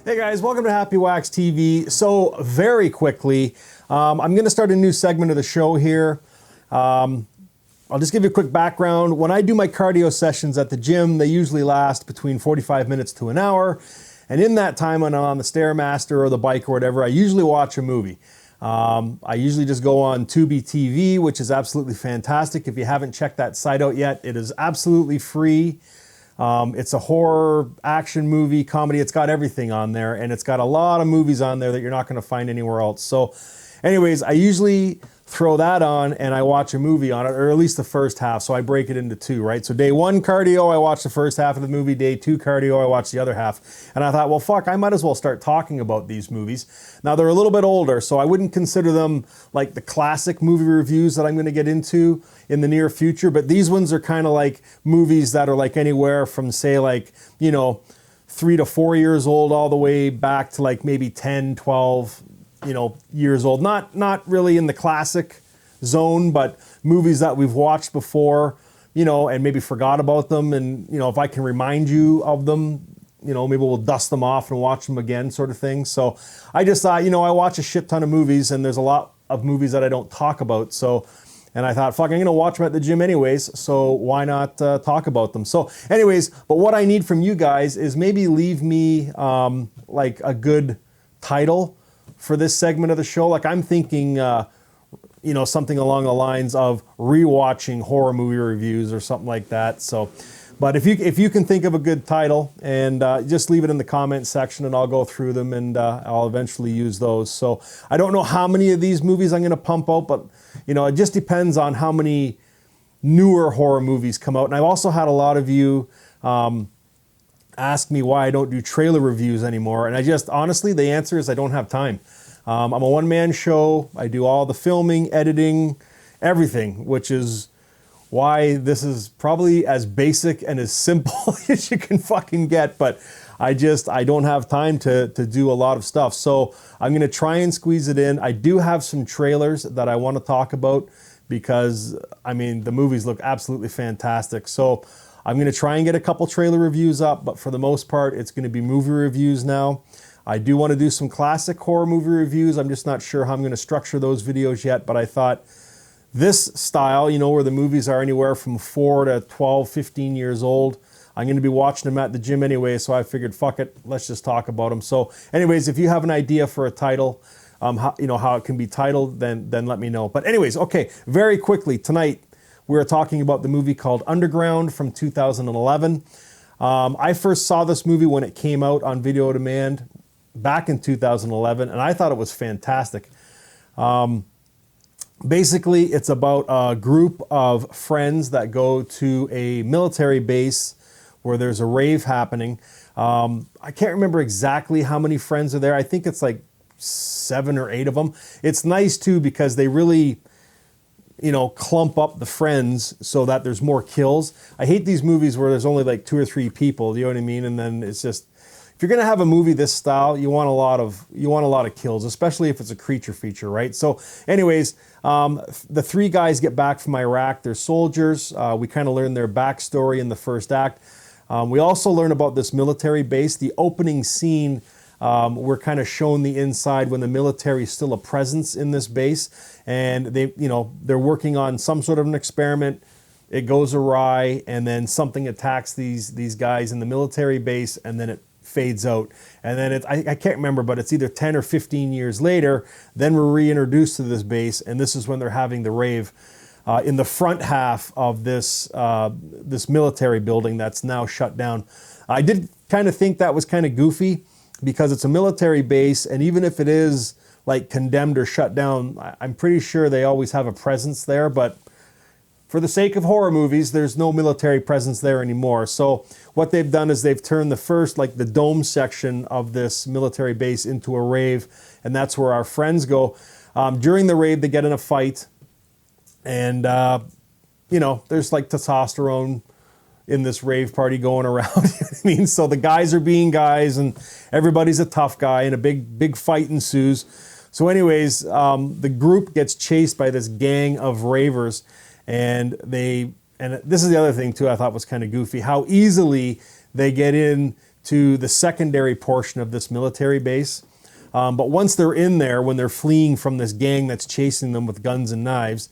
Hey guys, welcome to Happywax TV. So very quickly, I'm going to start a new segment of the show here. I'll just give you a quick background. When I do my cardio sessions at the gym, they usually last between 45 minutes to an hour. And in that time when I'm on the Stairmaster or the bike or whatever, I usually watch a movie. I usually just go on Tubi TV, which is absolutely fantastic. If you haven't checked that site out yet, it is absolutely free. It's a horror, action movie, comedy. It's got everything on there, and it's got a lot of movies on there that you're not going to find anywhere else. So anyways, I usually throw that on and I watch a movie on it, or at least the first half. So I break it into two, right? So day one cardio, I watch the first half of the movie. Day two cardio, I watch the other half. And I thought, well, fuck, I might as well start talking about these movies. Now they're a little bit older, so I wouldn't consider them like the classic movie reviews that I'm going to get into in the near future. But these ones are kind of like movies that are like anywhere from, say, like, 3 to 4 years old all the way back to like maybe 10, 12, years old. Not really in the classic zone, but movies that we've watched before, and maybe forgot about them. And, if I can remind you of them, maybe we'll dust them off and watch them again, sort of thing. So I just thought, I watch a shit ton of movies, and there's a lot of movies that I don't talk about. And I thought, fuck, I'm going to watch them at the gym anyways, so why not talk about them? So anyways, but what I need from you guys is maybe leave me like a good title for this segment of the show. Like I'm thinking, something along the lines of rewatching horror movie reviews or something like that. So, but if you can think of a good title, and just leave it in the comment section, and I'll go through them, and I'll eventually use those. So I don't know how many of these movies I'm going to pump out, but it just depends on how many newer horror movies come out. And I've also had a lot of you ask me why I don't do trailer reviews anymore. And honestly, the answer is I don't have time. I'm a one-man show. I do all the filming, editing, everything, which is why this is probably as basic and as simple as you can fucking get. But I don't have time to do a lot of stuff. So I'm going to try and squeeze it in. I do have some trailers that I want to talk about because, the movies look absolutely fantastic. So I'm going to try and get a couple trailer reviews up, but for the most part, it's going to be movie reviews now. I do want to do some classic horror movie reviews. I'm just not sure how I'm going to structure those videos yet, but I thought this style, where the movies are anywhere from 4 to 12, 15 years old, I'm going to be watching them at the gym anyway, so I figured, fuck it, let's just talk about them. So anyways, if you have an idea for a title, how it can be titled, then let me know. But anyways, okay, very quickly, tonight, we're talking about the movie called Underground from 2011. I first saw this movie when it came out on video on demand back in 2011, and I thought it was fantastic. Basically, it's about a group of friends that go to a military base where there's a rave happening. I can't remember exactly how many friends are there. I think it's like 7 or 8 of them. It's nice, too, because they really clump up the friends so that there's more kills. I hate these movies where there's only like 2 or 3 people, you know what I mean? And then it's just, if you're going to have a movie this style, you want a lot of kills, especially if it's a creature feature, right? So anyways, the 3 guys get back from Iraq. They're soldiers. We kind of learn their backstory in the first act. We also learn about this military base. The opening scene, we're kind of shown the inside when the military is still a presence in this base, and they're working on some sort of an experiment. It goes awry, and then something attacks these guys in the military base, and then it fades out. And then I can't remember, but it's either 10 or 15 years later, then we're reintroduced to this base, and this is when they're having the rave in the front half of this military building that's now shut down. I did kind of think that was kind of goofy, because it's a military base, and even if it is like condemned or shut down, I'm pretty sure they always have a presence there. But for the sake of horror movies, there's no military presence there anymore. So what they've done is they've turned the dome section of this military base into a rave, and that's where our friends go. During the rave, they get in a fight, and there's like testosterone in this rave party going around. You know what I mean? So the guys are being guys, and everybody's a tough guy, and a big fight ensues. So anyways, the group gets chased by this gang of ravers, and this is the other thing too I thought was kind of goofy, how easily they get in to the secondary portion of this military base. But once they're in there, when they're fleeing from this gang that's chasing them with guns and knives,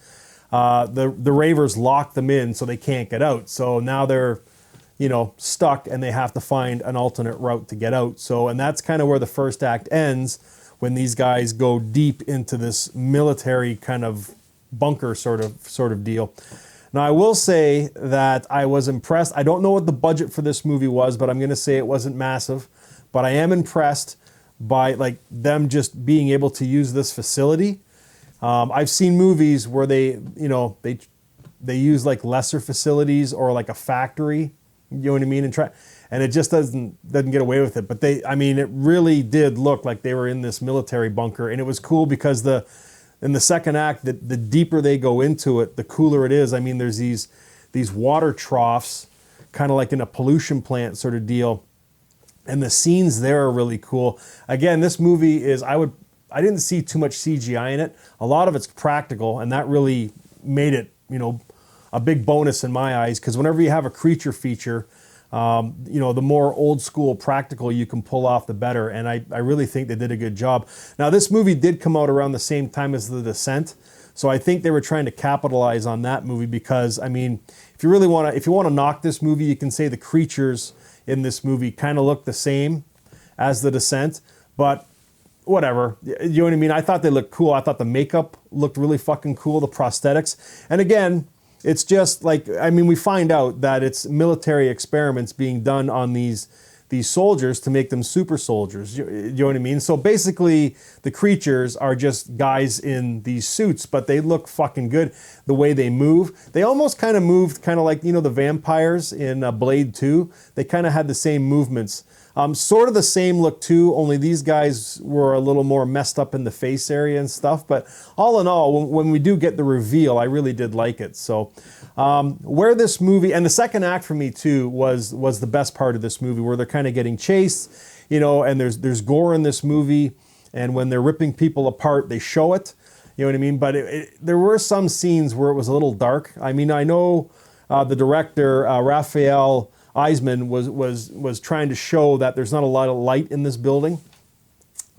the ravers lock them in so they can't get out. So now they're, stuck, and they have to find an alternate route to get out. So, and that's kind of where the first act ends, when these guys go deep into this military kind of bunker sort of deal. Now, I will say that I was impressed. I don't know what the budget for this movie was, but I'm going to say it wasn't massive. But I am impressed by like them just being able to use this facility. I've seen movies where they use like lesser facilities or like a factory, you know what I mean, and it just doesn't get away with it. But it really did look like they were in this military bunker, and it was cool because in the second act, the deeper they go into it, the cooler it is. I mean, there's these water troughs, kind of like in a pollution plant sort of deal, and the scenes there are really cool. Again, this movie is, I didn't see too much CGI in it. A lot of it's practical, and that really made it, a big bonus in my eyes, because whenever you have a creature feature, the more old school practical you can pull off, the better. And I really think they did a good job. Now, this movie did come out around the same time as The Descent, so I think they were trying to capitalize on that movie, because, if you want to knock this movie, you can say the creatures in this movie kind of look the same as The Descent, but whatever, you know what I mean? I thought they looked cool. I thought the makeup looked really fucking cool, the prosthetics. And again, it's just like, we find out that it's military experiments being done on these soldiers to make them super soldiers. You know what I mean? So basically, the creatures are just guys in these suits, but they look fucking good. The way they move, they almost kind of moved kind of like, the vampires in Blade 2. They kind of had the same movements. Sort of the same look too, only these guys were a little more messed up in the face area and stuff. But all in all, when we do get the reveal, I really did like it. So where this movie, and the second act for me too, was the best part of this movie, where they're kind of getting chased, and there's gore in this movie. And when they're ripping people apart, they show it, you know what I mean? But there were some scenes where it was a little dark. I know the director, Raphael Eisman, was trying to show that there's not a lot of light in this building,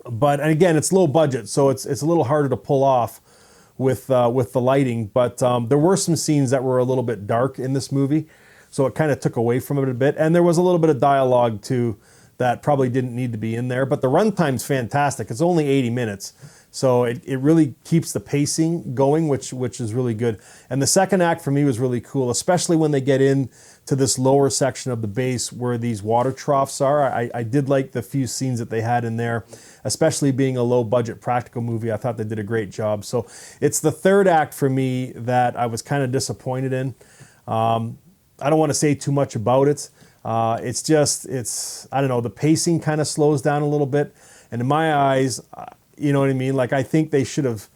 but again, it's low budget, so it's a little harder to pull off with the lighting. But there were some scenes that were a little bit dark in this movie, so it kind of took away from it a bit. And there was a little bit of dialogue too that probably didn't need to be in there. But the runtime's fantastic. It's only 80 minutes. So it really keeps the pacing going, which is really good. And the second act for me was really cool, especially when they get in to this lower section of the base where these water troughs are. I did like the few scenes that they had in there, especially being a low budget practical movie. I thought they did a great job. So it's the third act for me that I was kind of disappointed in. I don't want to say too much about it. I don't know, the pacing kind of slows down a little bit. And in my eyes, you know what I mean? Like, I think they should have,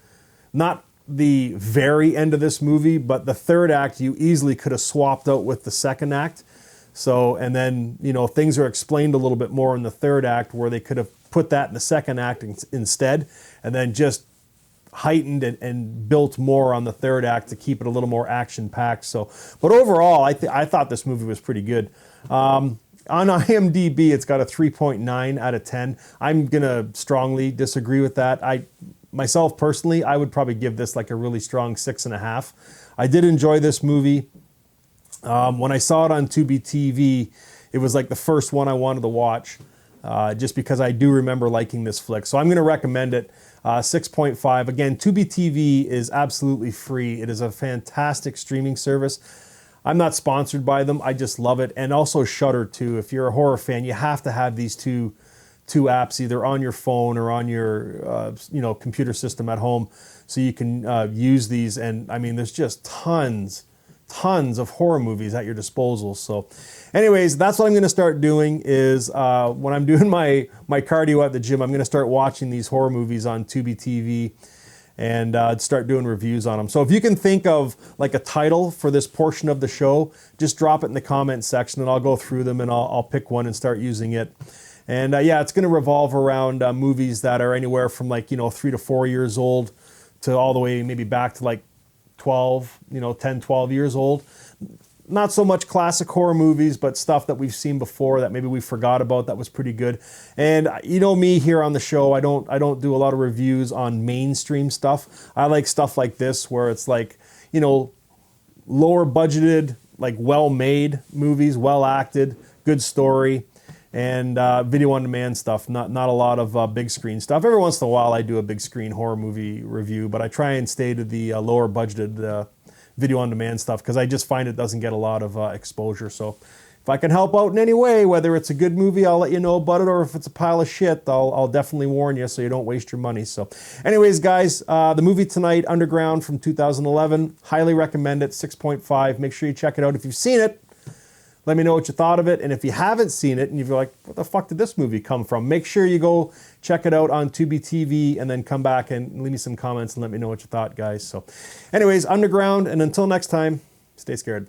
not the very end of this movie, but the third act you easily could have swapped out with the second act. So, and then, things are explained a little bit more in the third act, where they could have put that in the second act instead, and then just heightened and built more on the third act to keep it a little more action-packed. So, but overall, I thought this movie was pretty good. On IMDb, it's got a 3.9 out of 10. I'm going to strongly disagree with that. Myself personally, I would probably give this like a really strong 6.5. I did enjoy this movie. When I saw it on Tubi TV, it was like the first one I wanted to watch, just because I do remember liking this flick. So I'm going to recommend it. 6.5. Again, Tubi TV is absolutely free. It is a fantastic streaming service. I'm not sponsored by them. I just love it. And also Shudder too. If you're a horror fan, you have to have these two apps, either on your phone or on your computer system at home, so you can use these. And there's just tons of horror movies at your disposal. So anyways, that's what I'm going to start doing is when I'm doing my cardio at the gym, I'm going to start watching these horror movies on Tubi TV and start doing reviews on them. So if you can think of like a title for this portion of the show, just drop it in the comment section and I'll go through them and I'll pick one and start using it. And it's going to revolve around movies that are anywhere from 3 to 4 years old to all the way maybe back to 12, 10, 12 years old. not so much classic horror movies, but stuff that we've seen before that maybe we forgot about that was pretty good. And you know me here on the show, I don't do a lot of reviews on mainstream stuff. I like stuff like this where it's like, you know, lower budgeted, like well-made movies, well acted, good story, and video on demand stuff. Not a lot of big screen stuff. Every once in a while I do a big screen horror movie review, but I try and stay to the lower budgeted video on demand stuff because I just find it doesn't get a lot of exposure. So if I can help out in any way, whether it's a good movie, I'll let you know about it, or if it's a pile of shit, I'll definitely warn you so you don't waste your money. So anyways, guys, the movie tonight, Underground from 2011, highly recommend it, 6.5. Make sure you check it out. If you've seen it, let me know what you thought of it. And if you haven't seen it and you're like, what the fuck did this movie come from? Make sure you go check it out on Tubi TV and then come back and leave me some comments and let me know what you thought, guys. So anyways, Underground, and until next time, stay scared.